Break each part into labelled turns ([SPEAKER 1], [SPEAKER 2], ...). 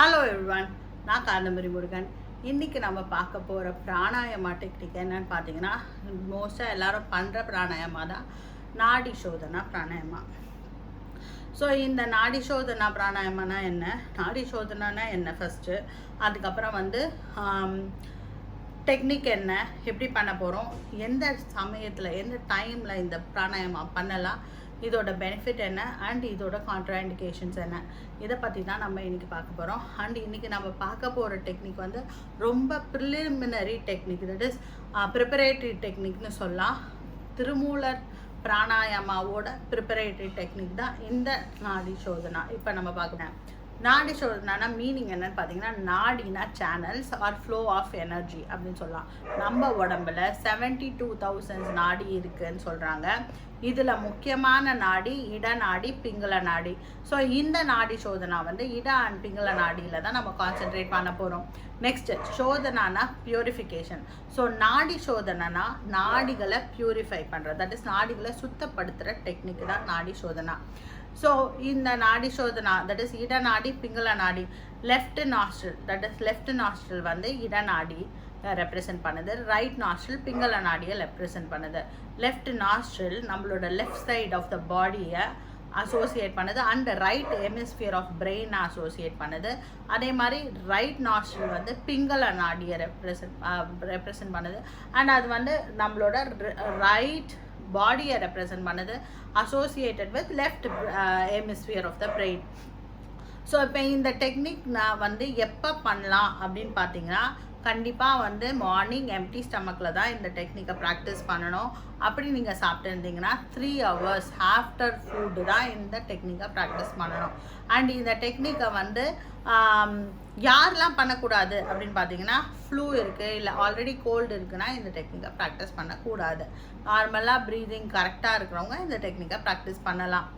[SPEAKER 1] Hello everyone, நான் Kadambari Murugan. இன்னைக்கு நம்ம பார்க்க போகிற பிராணாயாமா டெக்னிக் என்னன்னு பார்த்தீங்கன்னா, மோஸ்ட்டாக எல்லாரும் பண்ணுற பிராணாயாமா தான் நாடி சோதனா பிராணாயாமா. ஸோ இந்த நாடி சோதனா பிராணாயாமனா என்ன, நாடி சோதனானா என்ன ஃபஸ்ட்டு, அதுக்கப்புறம் டெக்னிக் என்ன, எப்படி பண்ண போகிறோம், எந்த சமயத்தில் எந்த டைமில் இந்த பிராணாயாமா பண்ணலாம், இதோட பெனிஃபிட் என்ன அண்ட் இதோட கான்ட்ராஇண்டிகேஷன்ஸ் என்ன, இதை பற்றி தான் நம்ம இன்றைக்கி பார்க்க போகிறோம். அண்ட் இன்றைக்கி நம்ம பார்க்க போகிற டெக்னிக் ரொம்ப preliminary technique, that is preparatory டெக்னிக்னு சொல்லலாம். திருமூலர் பிராணாயாமாவோட ப்ரிப்பரேட்டரி டெக்னிக் தான் இந்த நாடி சோதனா. இப்போ நம்ம பார்க்கலாம். நாடி சோதனானா மீனிங் என்னன்னு பார்த்தீங்கன்னா, நாடினா channels are flow of energy அப்படின்னு சொல்லலாம். நம்ம உடம்புல 72,000 நாடி இருக்குன்னு சொல்கிறாங்க. இதில் முக்கியமான நாடி இடநாடி, பிங்கள நாடி. ஸோ இந்த நாடி சோதனா இட அண்ட் பிங்கள நாடியில் தான் நம்ம கான்சென்ட்ரேட் பண்ண போகிறோம். Next சோதனானா purification. ஸோ நாடி சோதனைனா நாடிகளை பியூரிஃபை பண்ணுறது, தட் இஸ் நாடிகளை சுத்தப்படுத்துகிற டெக்னிக் தான் நாடி சோதனா. ஸோ இந்த நாடி சோதனா தட் இஸ் இடநாடி, பிங்கள நாடி, left nostril that is left nostril இடநாடி ரெப்ரசன்ட் பண்ணுது, ரைட் நாஸ்ட்ரில் பிங்கள நாடியை ரெப்ரசன்ட் பண்ணுது. லெஃப்ட் நாஸ்ட்ரில் நம்மளோட லெஃப்ட் சைட் ஆஃப் த பாடியை அசோசியேட் பண்ணுது அண்ட் ரைட் ஹெமிஸ்பியர் ஆஃப் பிரெயினை அசோசியேட் பண்ணுது. அதே மாதிரி ரைட் நாஸ்ட்ரில் பிங்கள நாடியை ரெப்ரசன்ட் பண்ணுது அண்ட் அது நம்மளோட ரைட் பாடியை ரெப்ரசன்ட் பண்ணுது, associated with left hemisphere of the brain. So இப்போ இந்த டெக்னிக் நான் எப்போ பண்ணலாம் அப்படின்னு பார்த்தீங்கன்னா, கண்டிப்பாக மார்னிங் எம்டி ஸ்டமக்கில் தான் இந்த டெக்னிக்கை ப்ராக்டிஸ் பண்ணணும். அப்படி நீங்கள் சாப்பிட்டு இருந்தீங்கன்னா 3 hours ஆஃப்டர் ஃபுட்டு தான் இந்த டெக்னிக்கை ப்ராக்டிஸ் பண்ணணும். அண்ட் இந்த டெக்னிக்கை யாரெல்லாம் பண்ணக்கூடாது அப்படின்னு பார்த்தீங்கன்னா, ஃப்ளூ இருக்குது இல்லை ஆல்ரெடி கோல்டு இருக்குன்னா இந்த டெக்னிக்கை ப்ராக்டிஸ் பண்ணக்கூடாது. நார்மலாக ப்ரீதிங் கரெக்டாக இருக்கிறவங்க இந்த டெக்னிக்கை ப்ராக்டிஸ் பண்ணலாம்.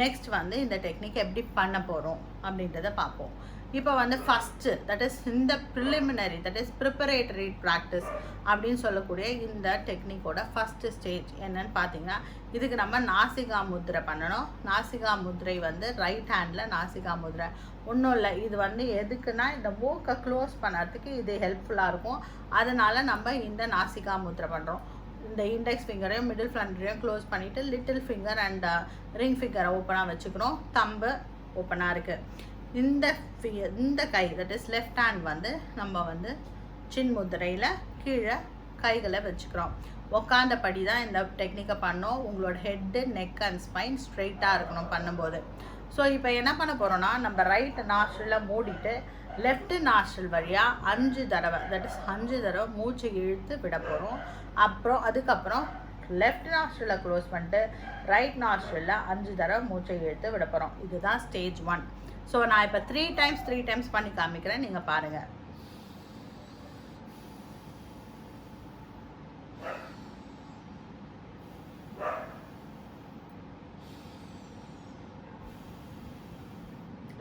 [SPEAKER 1] நெக்ஸ்ட் இந்த டெக்னிக் எப்படி பண்ண போகிறோம் அப்படின்றத பார்ப்போம். இப்போ ஃபஸ்ட்டு தட் இஸ் இந்த preliminary that is preparatory practice அப்படின்னு சொல்லக்கூடிய இந்த டெக்னிக்கோட ஃபஸ்ட்டு ஸ்டேஜ் என்னன்னு பார்த்தீங்கன்னா, இதுக்கு நம்ம நாசிகா முத்ரை பண்ணணும். நாசிகா முத்ரை ரைட் ஹேண்டில் நாசிகா முத்ரை. ஒன்றும் இல்லை, இது எதுக்குன்னா இந்த மூக்கை க்ளோஸ் பண்ணுறதுக்கு இது ஹெல்ப்ஃபுல்லாக இருக்கும். அதனால் நம்ம இந்த நாசிகா முத்ரை பண்ணுறோம். இந்த இண்டெக்ஸ் ஃபிங்கரையும் மிடில் ஃபிங்கரையும் க்ளோஸ் பண்ணிவிட்டு லிட்டில் ஃபிங்கர் அண்ட் ரிங் ஃபிங்கரை ஓப்பனாக வச்சுக்கணும். தம்பு ஓப்பனாக இருக்குது. இந்த கை தட் இஸ் லெஃப்ட் ஹேண்ட் நம்ம சின் முத்திரையில் கீழே கைகளை வச்சுக்கிறோம். உக்காந்தபடி தான் இந்த டெக்னிக்கை பண்ணோம். உங்களோட ஹெட்டு, நெக் அண்ட் ஸ்பைன் ஸ்ட்ரெயிட்டாக இருக்கணும் பண்ணும்போது. ஸோ இப்போ என்ன பண்ண போகிறோன்னா, நம்ம ரைட் நாஸ்ட்ரில் மூடிட்டு லெஃப்ட் நாஸ்ட்ரில் வழியாக 5 தடவை தட் இஸ் 5 தடவை மூச்சு இழுத்து விட போகிறோம். அதுக்கப்புறம் லெஃப்ட் நாஸ்ட்ரில் க்ளோஸ் பண்ணிட்டு ரைட் நாஸ்ட்ரில் 5 தடவை மூச்சை இழுத்து விட போகிறோம். இதுதான் ஸ்டேஜ் 1. ஸோ நான் இப்போ 3 times பண்ணி காமிக்கிறேன், நீங்கள் பாருங்கள்.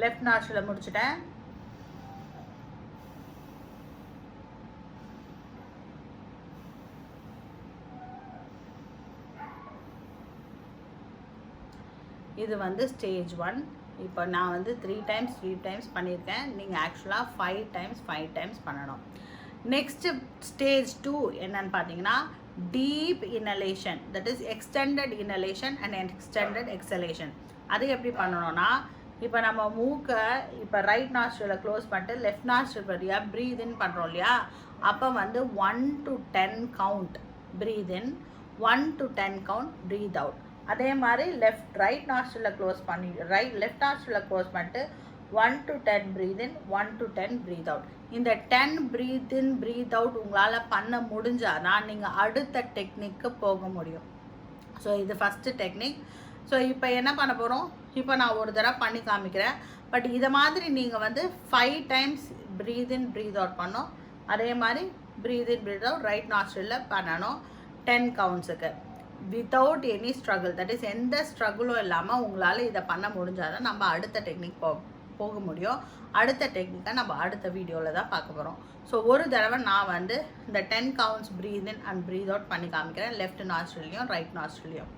[SPEAKER 1] லெஃப்ட் நாஸ்ட்ரில் முடிச்சிட்டேன். இது ஸ்டேஜ் 1. இப்போ நான் 3 times பண்ணியிருக்கேன். நீங்கள் ஆக்சுவலாக 5 times பண்ணணும். நெக்ஸ்ட் ஸ்டேஜ் 2 என்னன்னு பார்த்தீங்கன்னா, deep inhalation that is extended inhalation and extended exhalation. அது எப்படி பண்ணணும்னா, இப்போ நம்ம மூக்கை இப்போ ரைட் நாஸ்ட்ரில் க்ளோஸ் பண்ணிட்டு லெஃப்ட் நாஸ்ட்ரில் வழியாக ப்ரீத் இன் பண்ணுறோம் இல்லையா, அப்போ 1 to 10 count breath in, 1 to 10 count breath out. அதே மாதிரி ரைட் நாஸ்ட்ரில் க்ளோஸ் பண்ணி லெஃப்ட் நாஸ்ட்ரில் க்ளோஸ் பண்ணிட்டு 1 to 10 breath in, 1 to 10 breath out. இந்த 10 ப்ரீத் இன் ப்ரீத் அவுட் உங்களால் பண்ண முடிஞ்சாதான் நீங்கள் அடுத்த டெக்னிக்கு போக முடியும். ஸோ இது ஃபஸ்ட்டு டெக்னிக். ஸோ இப்போ என்ன பண்ண போகிறோம், இப்போ நான் ஒரு தடவை பண்ணி காமிக்கிறேன். பட் இதை மாதிரி நீங்கள் 5 times breathe in breathe out பண்ணோம். அதே மாதிரி breathe in breathe out right nostril பண்ணணும் 10 கவுண்ட்ஸுக்கு without any struggle. That is எந்த ஸ்ட்ரகிளும் இல்லாமல் உங்களால் இதை பண்ண முடிஞ்சாதான் நம்ம அடுத்த டெக்னிக் போக முடியும். அடுத்த டெக்னிக்கை நம்ம அடுத்த வீடியோவில் தான் பார்க்க போகிறோம். ஸோ ஒரு தடவை நான் இந்த 10 counts breath in and breath out பண்ணி காமிக்கிறேன், லெஃப்ட் நாஸ்ட்ரிலையும் ரைட் நாஸ்ட்ரிலையும்.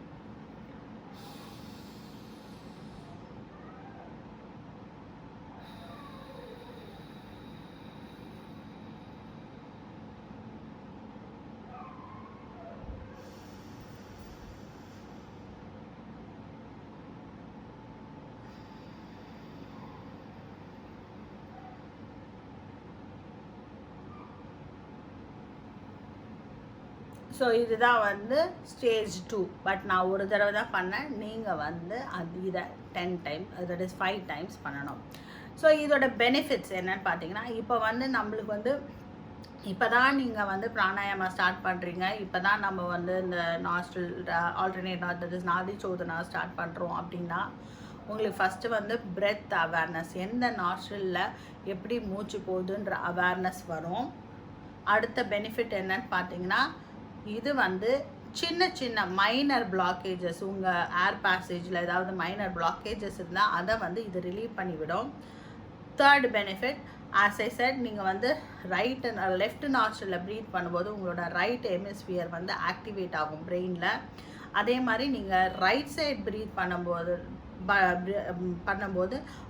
[SPEAKER 1] ஸோ இதுதான் வந்து ஸ்டேஜ் 2. பட் நான் ஒரு தடவை தான் பண்ணேன். நீங்கள் வந்து இதை 10 டைம், தட் இஸ் 5 டைம்ஸ் பண்ணணும். ஸோ இதோட பெனிஃபிட்ஸ் என்னன்னு பார்த்தீங்கன்னா, இப்போ வந்து நம்மளுக்கு வந்து இப்போ தான் நீங்கள் வந்து பிராணாயாமா ஸ்டார்ட் பண்ணுறீங்க, இப்போ தான் நம்ம வந்து இந்த நாஸ்ட்ரல் ஆல்டர்னேட் தட் இஸ் நாடி சோதனா ஸ்டார்ட் பண்ணுறோம் அப்படின்னா, உங்களுக்கு ஃபஸ்ட்டு வந்து பிரெத் அவேர்னஸ், எந்த நாஸ்ட்ரலில் எப்படி மூச்சு போகுதுன்ற அவேர்னஸ் வரும். அடுத்த பெனிஃபிட் என்னன்னு பார்த்தீங்கன்னா, இது வந்து சின்ன சின்ன மைனர் பிளாக்கேஜஸ், உங்கள் ஏர் பேசேஜில் ஏதாவது மைனர் பிளாக்கேஜஸ் இருந்தால் அதை வந்து இது ரிலீவ் பண்ணிவிடும். Third benefit, as I said, நீங்கள் வந்து ரைட் அண்ட் லெஃப்ட் நாஸ்ட்ரலில் ப்ரீத் பண்ணும்போது உங்களோட ரைட் ஹெமிஸ்பியர் வந்து ஆக்டிவேட் ஆகும் பிரெயினில். அதே மாதிரி நீங்கள் ரைட் சைட் ப்ரீத் பண்ணும்போது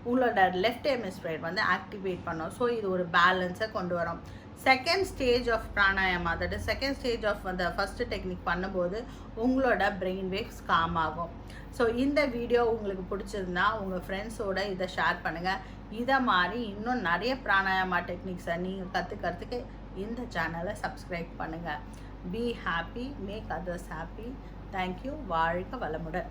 [SPEAKER 1] உங்களோட லெஃப்ட் ஹெமிஸ்பியர் வந்து ஆக்டிவேட் பண்ணும். ஸோ இது ஒரு பேலன்ஸை கொண்டு வரும். Second stage of pranayama, that is second stage of அந்த ஃபஸ்ட்டு டெக்னிக் பண்ணும்போது உங்களோட பிரெயின் வேவ்ஸ் காம் ஆகும். ஸோ இந்த வீடியோ உங்களுக்கு பிடிச்சிருந்தா உங்கள் ஃப்ரெண்ட்ஸோட இதை ஷேர் பண்ணுங்கள். இதை மாதிரி இன்னும் நிறைய பிராணாயாமா டெக்னிக்ஸை நீங்கள் கற்றுக்கிறதுக்கு இந்த சேனலை சப்ஸ்கிரைப் பண்ணுங்கள். Be happy, make others happy. Thank you. வாழ்க வளமுடன்.